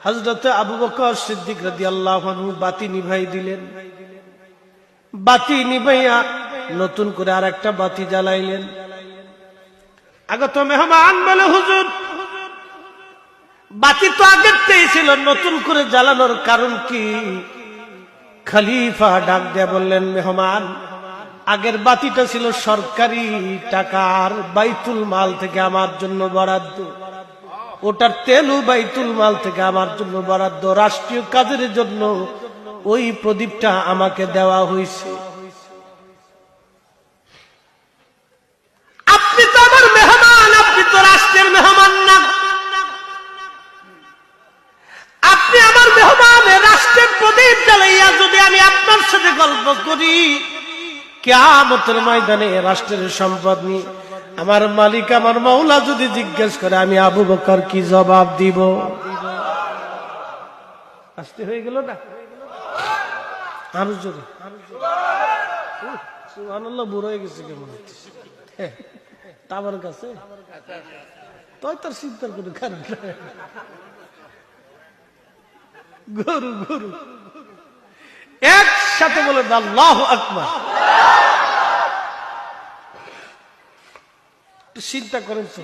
হযরত আবু বকর সিদ্দিক রাদিয়াল্লাহু আনহু বাতি নিভাই দিলেন। বাতি নিভাইয়া নতুন করে আরেকটা বাতি জ্বালাইলেন। আগত মেহমান বলে, হুজুর বাতি তো আগেরটাই ছিল, নতুন করে জ্বালানোর কারণ কি? খলিফা ডাক দিয়ে বললেন, মেহমান, আগের বাতিটা ছিল সরকারি টাকার বাইতুল মাল থেকে আমার জন্য বরাদ্দ, ওটার তেলও বাইতুল মাল থেকে আমার জন্য বরাদ্দ, রাষ্ট্রীয় কাজের জন্য ওই প্রদীপটা আমাকে দেওয়া হয়েছে। আপনি তো আমার মেহমান, আপনি তো রাষ্ট্রের মেহমান না। আপনি আমার মেহমান, রাষ্ট্রের প্রদীপ জ্বালাইয়া যদি আমি আপনার সাথে গল্প করি, কিয়ামতের ময়দানে রাষ্ট্রের সম্পদ নিয়ে আমার মালিক আমার মাওলা যদি জিজ্ঞেস করে, আমি আবু বকর কি জবাব দিব? আসতে হয়ে গেল না? আরো জোরে সুবহানাল্লাহ। বুড়ো হয়ে গেছে কেমন তাবার কাছে, তুই তোর চিন্তার কোনো কারণ নাই। গরু গরু একসাথে বলে আল্লাহু আকবার। চিন্তা করেন তো,